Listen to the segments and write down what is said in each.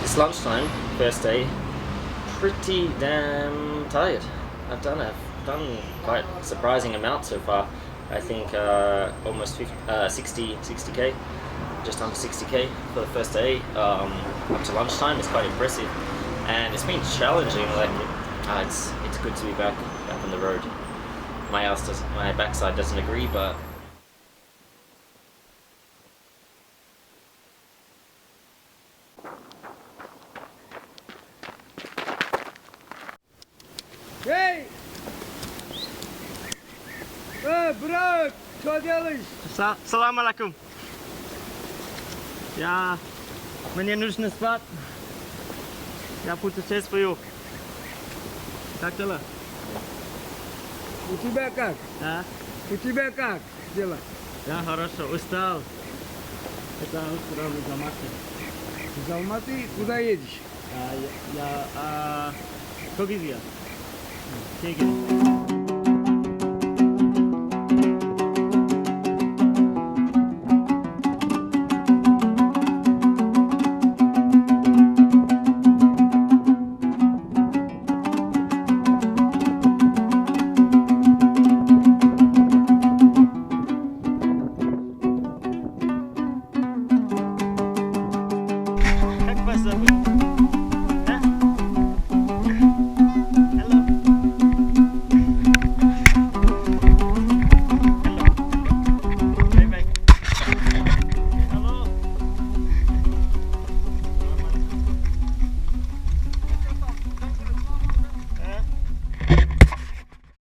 It's lunchtime, first day. Pretty damn tired. I've done quite a surprising amount so far. I think almost 60k, just under 60k for the first day. Up to lunchtime, it's quite impressive, and it's been challenging. Like it's good to be back on the road. My backside doesn't agree, but. Эй! Брат, что делаешь? Салам алейкум. Мне нужно спать. Я путешествую. Как дела? У тебя как? А? У тебя как дела? Я хорошо, устал. Это утром из Алматы. Из Алматы? Куда едешь? Я Кыргызия. Кыргызия.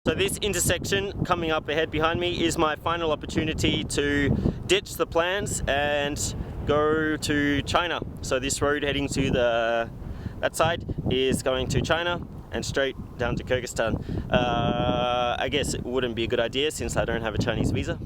So this intersection coming up ahead behind me is my final opportunity to ditch the plans and go to China. So this road heading to that side is going to China and straight down to Kyrgyzstan. I guess it wouldn't be a good idea since I don't have a Chinese visa.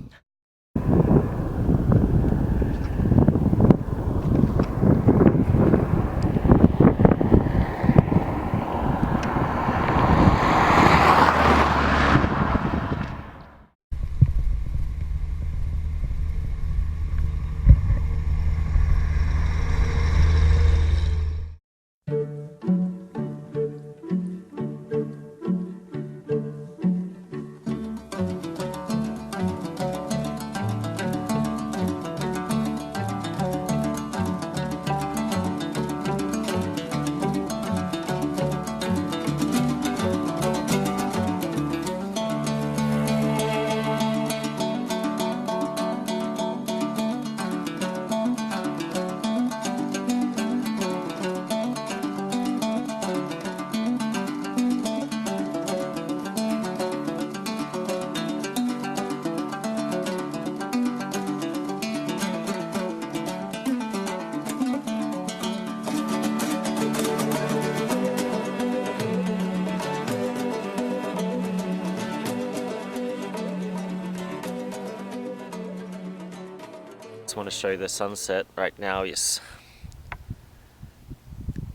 Just want to show the sunset right now. Yes,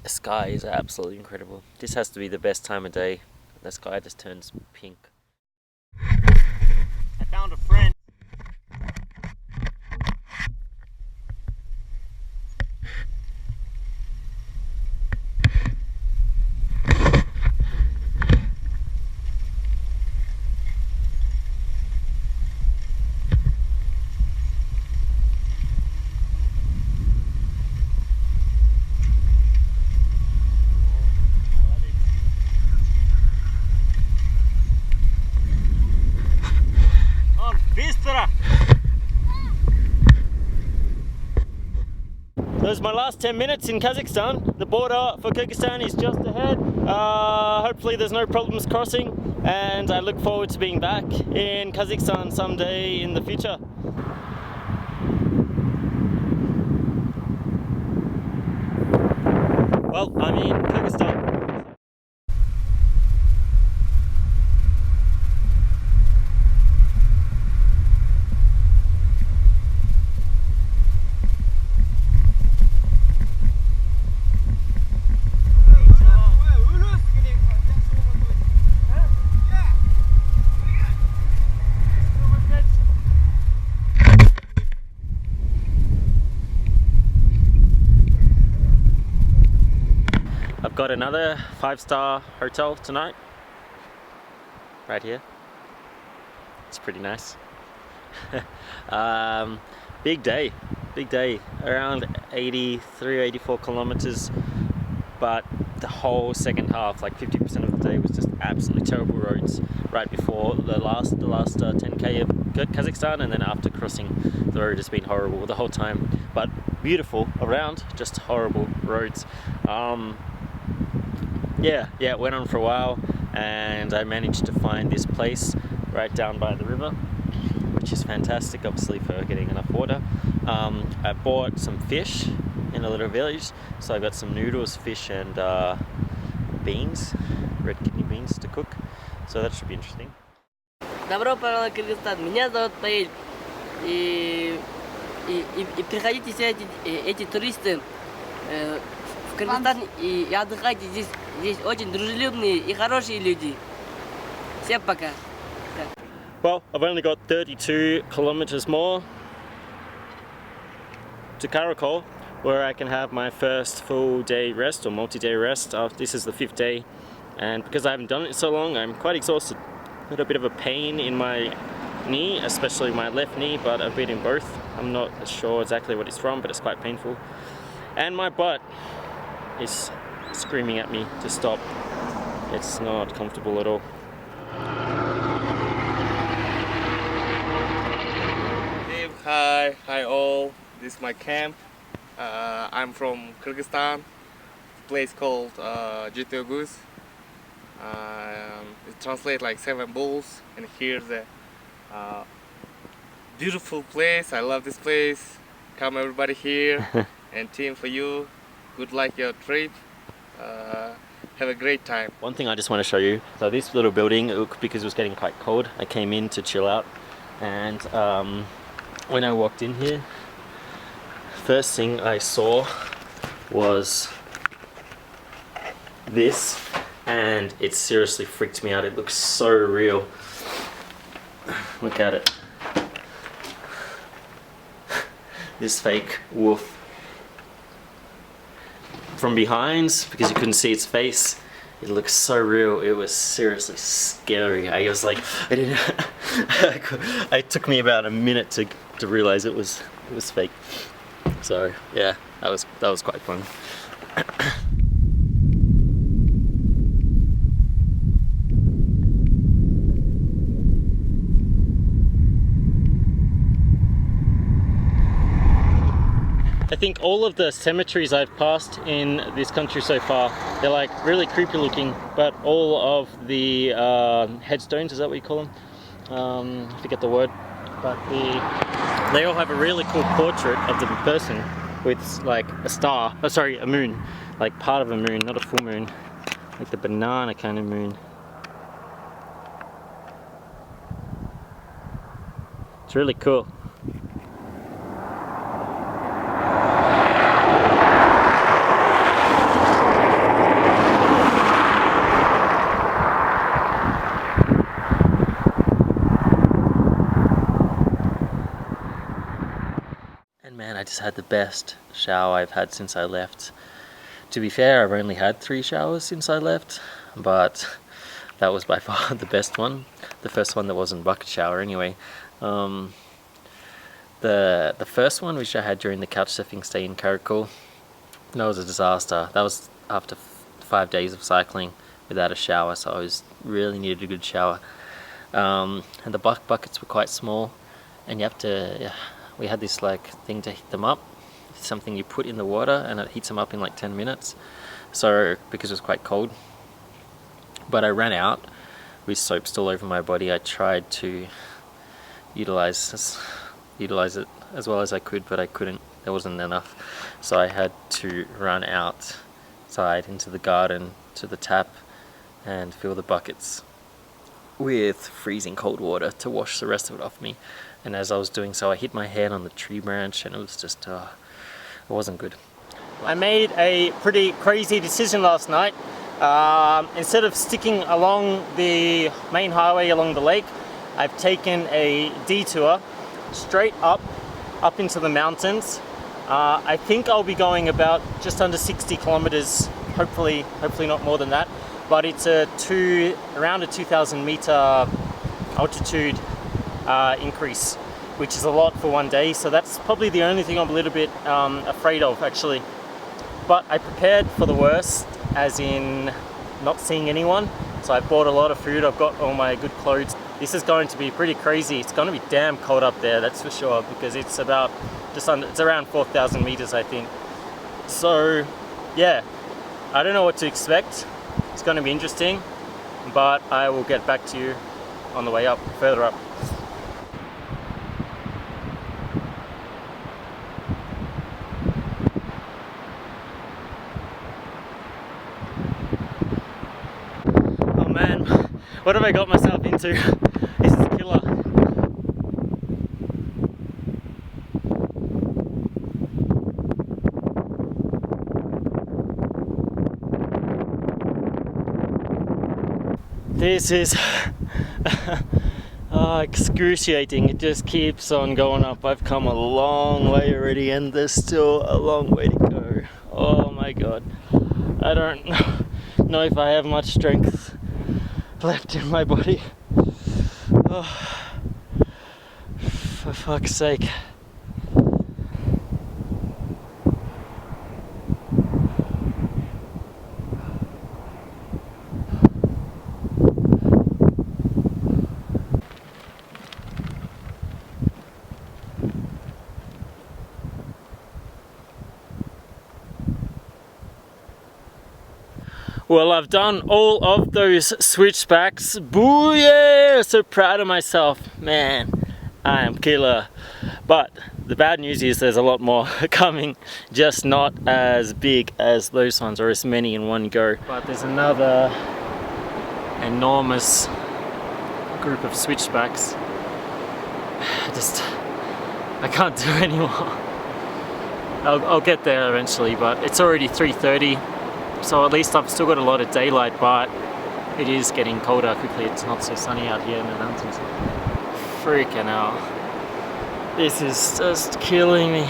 the sky is absolutely incredible. This has to be the best time of day. The sky just turns pink. I found a friend. Those are my last 10 minutes in Kazakhstan. The border for Kyrgyzstan is just ahead. Hopefully there's no problems crossing, and I look forward to being back in Kazakhstan someday in the future. Well, I'm in Kyrgyzstan. got another 5-star hotel tonight. Right here. It's pretty nice. Big day. Around 83, 84 kilometers. But the whole second half, like 50% of the day, was just absolutely terrible roads. Right before the last 10k of Kazakhstan, and then after crossing, the road has been horrible the whole time. But beautiful around, just horrible roads. Yeah, it went on for a while, and I managed to find this place right down by the river, which is fantastic, obviously, for getting enough water. I bought some fish in a little village, so I got some noodles, fish, and beans, red kidney beans to cook, so that should be interesting. Добро пожаловать в Кыргызстан. Меня зовут Наиль. И приходите все эти туристы в Кыргызстан и отдыхайте здесь. Здесь очень дружелюбные и хорошие люди. Всем пока. Well, I've only got 32 kilometers more to Karakol, where I can have my first full day rest or multi-day rest. This is the 5th day, and because I haven't done it so long, I'm quite exhausted. Got a bit of a pain in my knee, especially my left knee, but I've been in both. I'm not sure exactly what it's from, but it's quite painful. And my butt is screaming at me to stop. It's not comfortable at all. Hi all. This is my camp. I'm from Kyrgyzstan. Place called Jitoguz. It translates like 7 bulls. And here's a beautiful place. I love this place. Come everybody here. And team for you. Good luck your trip. Have a great time. One thing I just want to show you. So this little building, because it was getting quite cold, I came in to chill out, and when I walked in here, first thing I saw was this, and it seriously freaked me out. It looks so real. Look at it. This fake wolf. From behind, because you couldn't see its face, it looks so real. It was seriously scary. I was like, I didn't. It took me about a minute to realize it was fake. So yeah, that was quite fun. I think all of the cemeteries I've passed in this country so far, they're like really creepy looking, but all of the headstones, is that what you call them? I forget the word, but they all have a really cool portrait of the person with like a star, oh sorry, a moon, like part of a moon, not a full moon, like the banana kind of moon. It's really cool. Man, I just had the best shower I've had since I left. To be fair, I've only had 3 showers since I left, but that was by far the best one. The first one that wasn't bucket shower anyway. The first one, which I had during the couchsurfing stay in Karakol, that was a disaster. That was after 5 days of cycling without a shower, so I really needed a good shower. And the buckets were quite small, and you have to... We had this like thing to heat them up, something you put in the water and it heats them up in like 10 minutes. So, because it was quite cold. But I ran out with soap still over my body. I tried to utilize it as well as I could, but I couldn't. There wasn't enough. So I had to run outside into the garden to the tap and fill the buckets with freezing cold water to wash the rest of it off me. And as I was doing so, I hit my head on the tree branch, and it was just, it wasn't good. I made a pretty crazy decision last night. Instead of sticking along the main highway along the lake, I've taken a detour straight up into the mountains. I think I'll be going about just under 60 kilometers hopefully not more than that. But it's around a 2,000 meter altitude increase, which is a lot for one day. So that's probably the only thing I'm a little bit afraid of, actually. But I prepared for the worst, as in not seeing anyone. So I bought a lot of food, I've got all my good clothes. This is going to be pretty crazy. It's going to be damn cold up there, that's for sure, because it's about it's around 4,000 meters, I think. So yeah, I don't know what to expect. It's going to be interesting, but I will get back to you on the way up, further up. Oh man, what have I got myself into? This is killer. This is excruciating. It just keeps on going up. I've come a long way already and there's still a long way to go. Oh my god. I don't know if I have much strength left in my body. Oh, for fuck's sake. Well, I've done all of those switchbacks. Booyah! So proud of myself. Man, I am killer. But the bad news is there's a lot more coming, just not as big as those ones or as many in one go. But there's another enormous group of switchbacks. I can't do anymore. I'll get there eventually, but it's already 3:30. So at least I've still got a lot of daylight, but it is getting colder quickly. It's not so sunny out here in the mountains. Freaking hell. This is just killing me.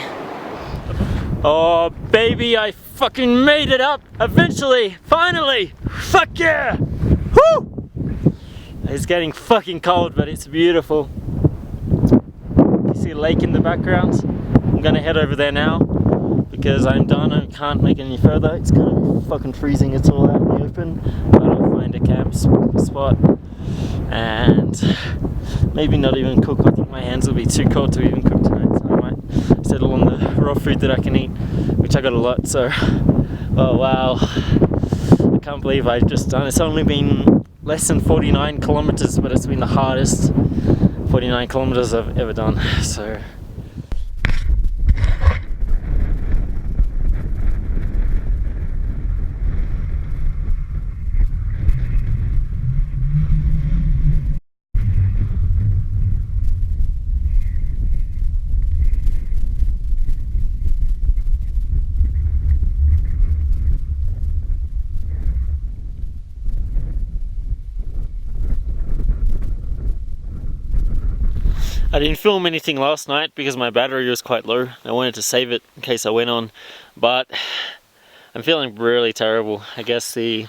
Oh baby, I fucking made it up eventually, finally. Fuck yeah! Woo! It's getting fucking cold, but it's beautiful. You see a lake in the background? I'm gonna head over there now, because I'm done. I can't make it any further. It's kind of fucking freezing. It's all out in the open. But I'll find a camp spot and maybe not even cook. I think my hands will be too cold to even cook tonight, so I might settle on the raw food that I can eat, which I got a lot. So, oh wow, I can't believe I've just done. It's only been less than 49 kilometers, but it's been the hardest 49 kilometers I've ever done. So. I didn't film anything last night because my battery was quite low. I wanted to save it in case I went on, but I'm feeling really terrible. I guess the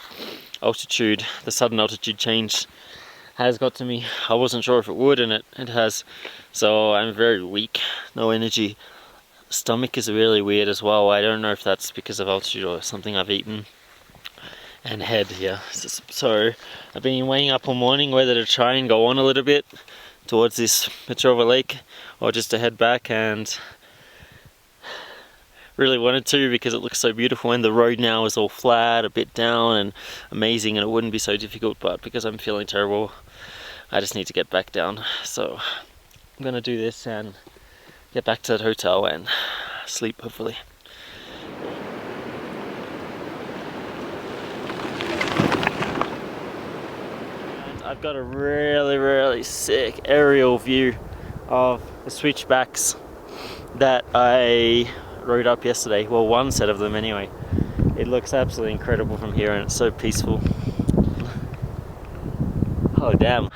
sudden altitude change has got to me. I wasn't sure if it would, and it has. So I'm very weak, no energy. Stomach is really weird as well. I don't know if that's because of altitude or something I've eaten. And head, yeah. So I've been weighing up all morning whether to try and go on a little bit towards this Petrova lake or just to head back, and really wanted to because it looks so beautiful, and the road now is all flat, a bit down and amazing, and it wouldn't be so difficult, but because I'm feeling terrible I just need to get back down. So I'm gonna do this and get back to that hotel and sleep hopefully. I've got a really sick aerial view of the switchbacks that I rode up yesterday. Well, one set of them anyway. It looks absolutely incredible from here and it's so peaceful. Oh damn.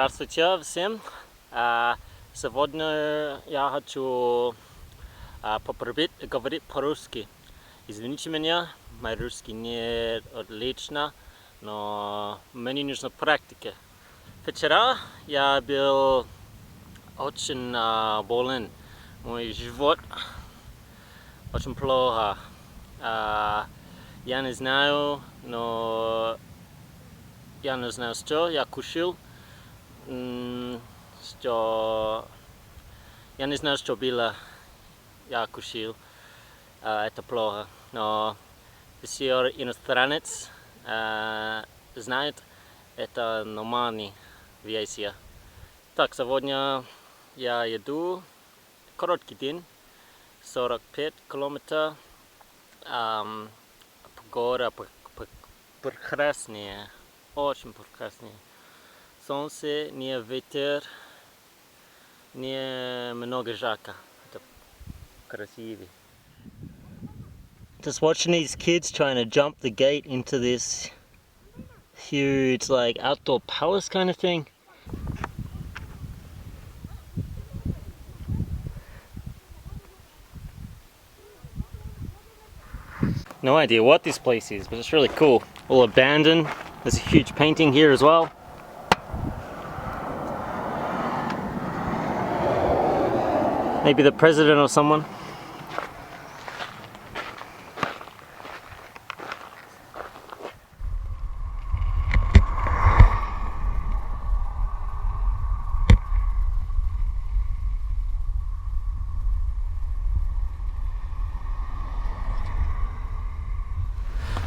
Здравствуйте всем. Сегодня я хочу попробовать говорить по-русски. Извините меня, мой русский не отлично, но мне нужна практика. Вчера я был очень болен. Мой живот очень плохо. Я не знаю, но я не знаю, что я кушал. Что я не знаю, что было. Я кушал. Это плохо. Но все иностранец знает, это нормальная вещь. Так, сегодня я еду короткий день, 45 километров. Погода прекрасная, очень прекрасная. Солнце, не ветер, не много жарко. Это красиво. Just watching these kids trying to jump the gate into this huge like outdoor palace kind of thing. No idea what this place is, but it's really cool. All abandoned. There's a huge painting here as well. Maybe the president or someone.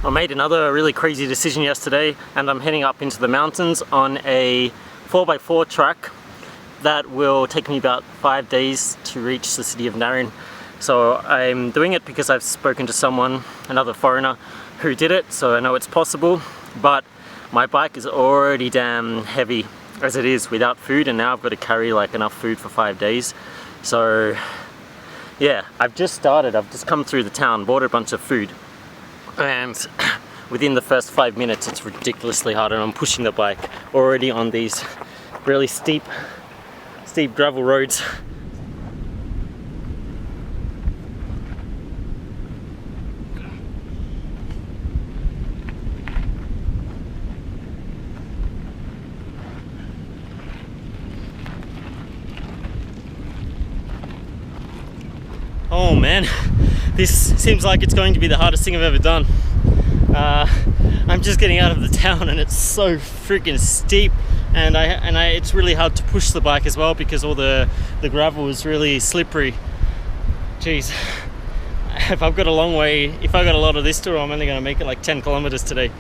I made another really crazy decision yesterday, and I'm heading up into the mountains on a 4x4 track that will take me about 5 days to reach the city of Naryn. So I'm doing it because I've spoken to someone, another foreigner, who did it, so I know it's possible, but my bike is already damn heavy as it is without food, and now I've got to carry like enough food for 5 days. So yeah, I've just come through the town, bought a bunch of food, and within the first 5 minutes it's ridiculously hard, and I'm pushing the bike already on these really steep gravel roads. Oh man, this seems like it's going to be the hardest thing I've ever done. I'm just getting out of the town and it's so freaking steep, and it's really hard to push the bike as well because all the gravel is really slippery. Jeez, if I've got a long way, if I got a lot of this tour, I'm only going to make it like 10 kilometers today.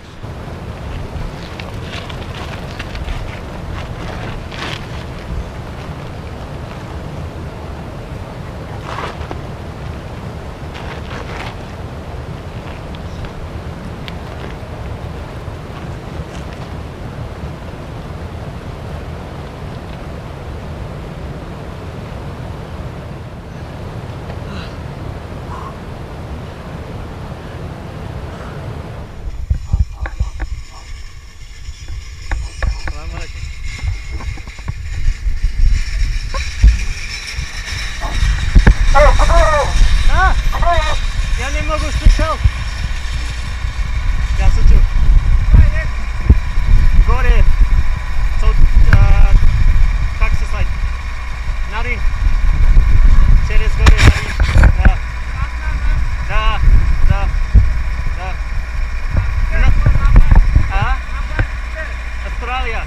Я не могу стучать. Я стучу. Горе. Как сказать? Нарyn. Через горе Нарyn. Да. Австралия.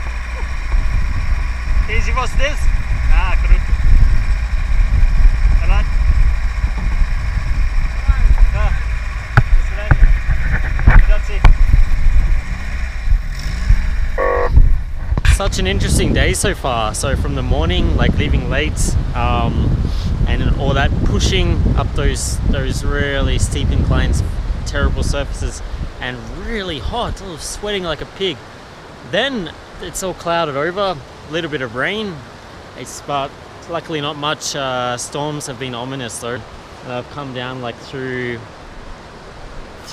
Ты живешь здесь? Круто. Such an interesting day so far. So from the morning, like leaving late, and all that pushing up those really steep inclines, terrible surfaces, and really hot, sweating like a pig. Then it's all clouded over, a little bit of rain. But luckily not much. Storms have been ominous though. And I've come down like through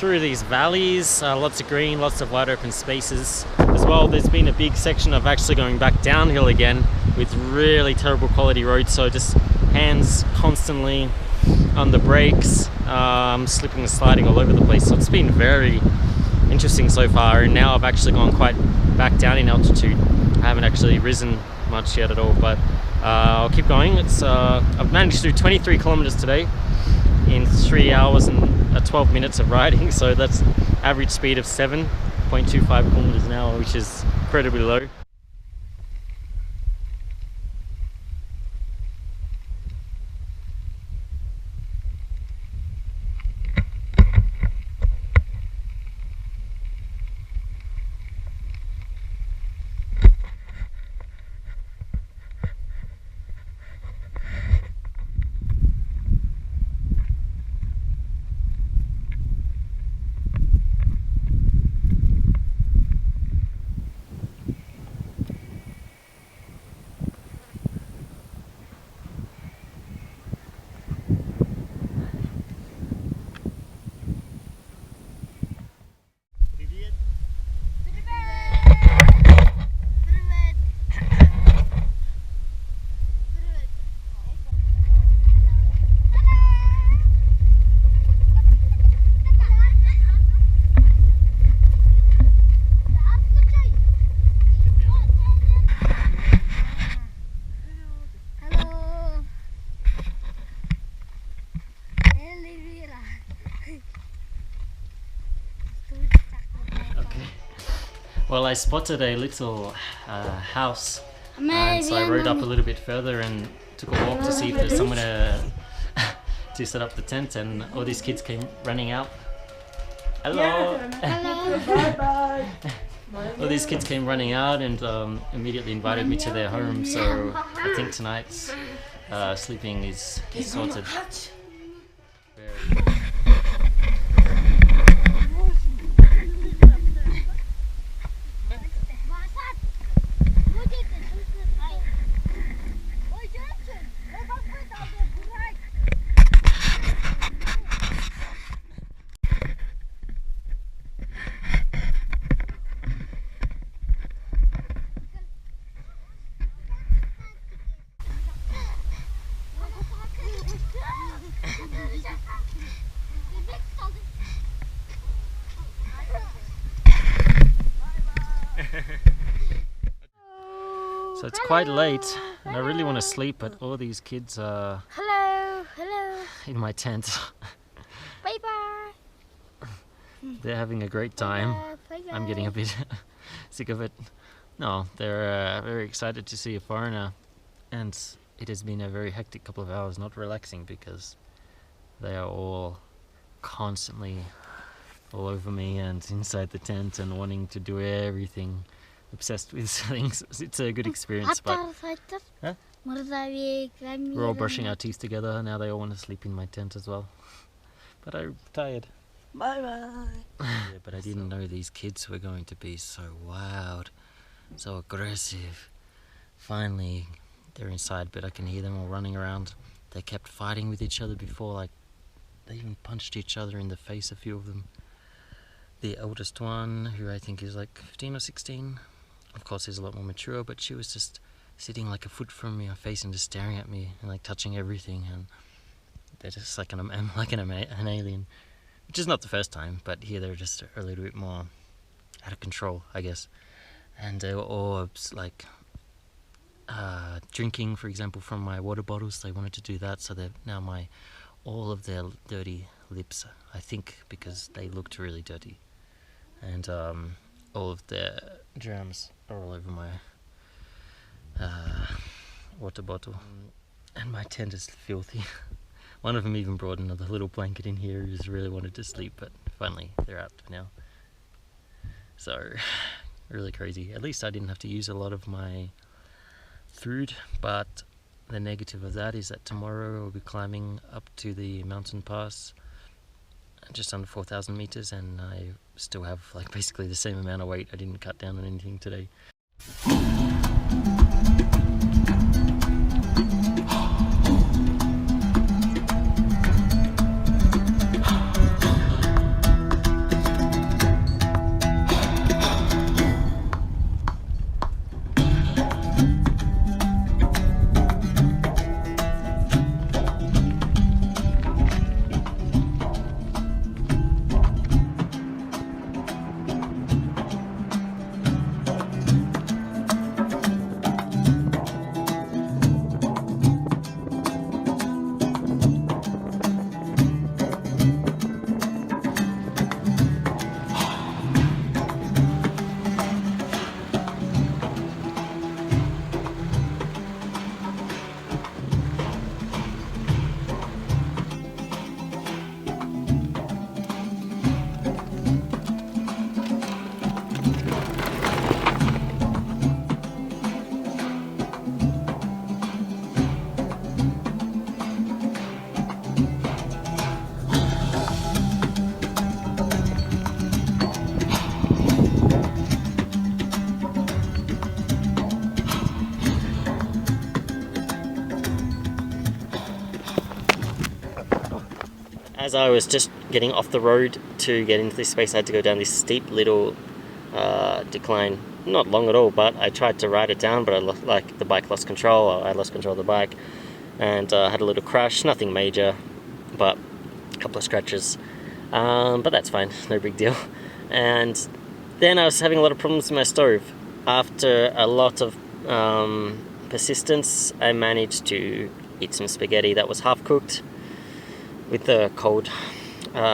these valleys, lots of green, lots of wide open spaces. There's well, there's been a big section of actually going back downhill again with really terrible quality roads, so just hands constantly on the brakes, slipping and sliding all over the place. So it's been very interesting so far, and now I've actually gone quite back down in altitude. I haven't actually risen much yet at all, but I'll keep going. I've managed to do 23 kilometers today in 3 hours and 12 minutes of riding, so that's average speed of 7.25 kilometers an hour, which is incredibly low. Well, I spotted a little house, and so I rode up a little bit further and took a walk to see if there's somewhere to set up the tent, and all these kids came running out. Hello! Bye-bye! All these kids came running out and immediately invited me to their home, so I think tonight's sleeping is sorted. So it's quite late, and I really want to sleep, but all these kids are in my tent. Bye bye. They're having a great time. I'm getting a bit sick of it. No, they're very excited to see a foreigner, and it has been a very hectic couple of hours, not relaxing, because they are all constantly all over me and inside the tent and wanting to do everything. Obsessed with things. It's a good experience, but huh? We're all brushing our teeth together. Now they all want to sleep in my tent as well. But I'm tired. Bye bye. Yeah, but I didn't know these kids were going to be so loud, so aggressive. Finally, they're inside, but I can hear them all running around. They kept fighting with each other before, like they even punched each other in the face, a few of them. The eldest one, who I think is like 15 or 16, of course is a lot more mature, but she was just sitting like a foot from me, her face, and just staring at me and like touching everything, and they're just like an alien, which is not the first time, but here they're just a little bit more out of control, I guess. And they were all like drinking, for example, from my water bottles. They wanted to do that, so they're now all of their dirty lips, I think, because they looked really dirty, and all of their germs are all over my water bottle, and my tent is filthy. One of them even brought another little blanket in here. Who just really wanted to sleep, but finally they're out for now. So really crazy. At least I didn't have to use a lot of my food, but the negative of that is that tomorrow we'll be climbing up to the mountain pass, just under 4,000 meters, and I still have like basically the same amount of weight. I didn't cut down on anything today. As I was just getting off the road to get into this space, I had to go down this steep little decline. Not long at all, but I tried to ride it down, but the bike lost control. I lost control of the bike and had a little crash. Nothing major, but a couple of scratches. But that's fine, no big deal. And then I was having a lot of problems with my stove. After a lot of persistence, I managed to eat some spaghetti that was half cooked with the cold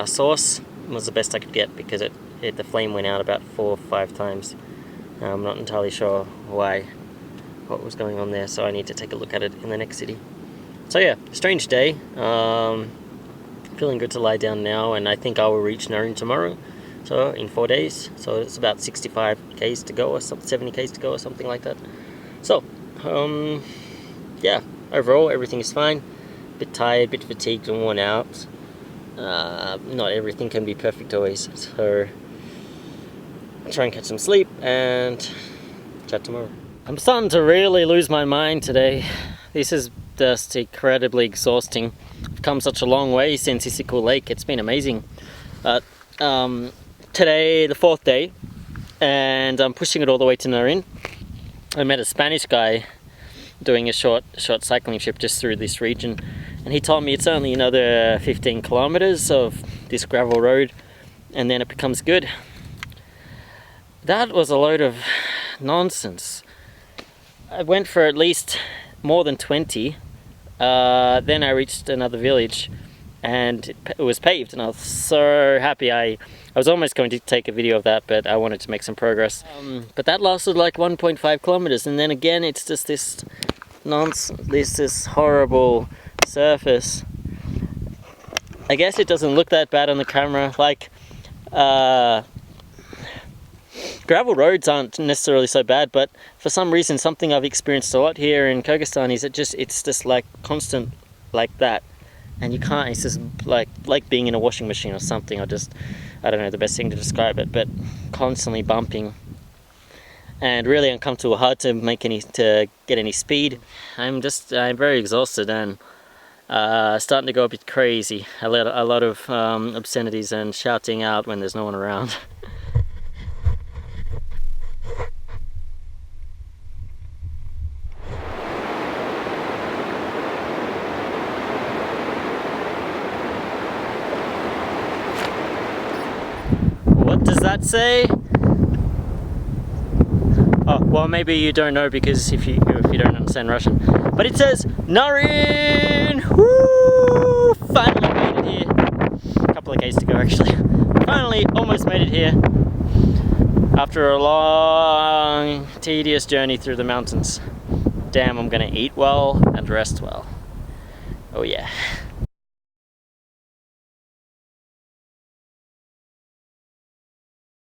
sauce. It was the best I could get because the flame went out about 4 or 5 times. I'm not entirely sure what was going on there, so I need to take a look at it in the next city. So yeah, strange day. Feeling good to lie down now, and I think I will reach Naryn tomorrow, so in 4 days. So it's about 65 k's to go, or 70 k's to go, or something like that. So yeah, overall everything is fine. Bit tired, bit fatigued and worn out. Not everything can be perfect always, so I'll try and catch some sleep and chat tomorrow. I'm starting to really lose my mind today. This is just incredibly exhausting. I've come such a long way since Issyk Lake. It's been amazing. But today, the 4th day, and I'm pushing it all the way to Naryn. I met a Spanish guy doing a short cycling trip just through this region, and he told me it's only another 15 kilometers of this gravel road and then it becomes good. That was a load of nonsense. I went for at least more than 20. Then I reached another village and it was paved, and I was so happy. I was almost going to take a video of that, but I wanted to make some progress. But that lasted like 1.5 kilometers, and then again it's just this nonsense, this horrible surface. I guess it doesn't look that bad on the camera. Like gravel roads aren't necessarily so bad, but for some reason, something I've experienced a lot here in Kyrgyzstan is it's just like constant like that, and you can't, it's just like being in a washing machine or something. I don't know the best thing to describe it, but constantly bumping and really uncomfortable, hard to get any speed. I'm very exhausted and starting to go a bit crazy. A lot of obscenities and shouting out when there's no one around. What does that say? Oh, well, maybe you don't know because if you don't understand Russian. But it says Naryn! Woo! Finally made it here. A couple of k's to go actually. Finally, almost made it here. After a long, tedious journey through the mountains. Damn, I'm gonna eat well and rest well. Oh yeah.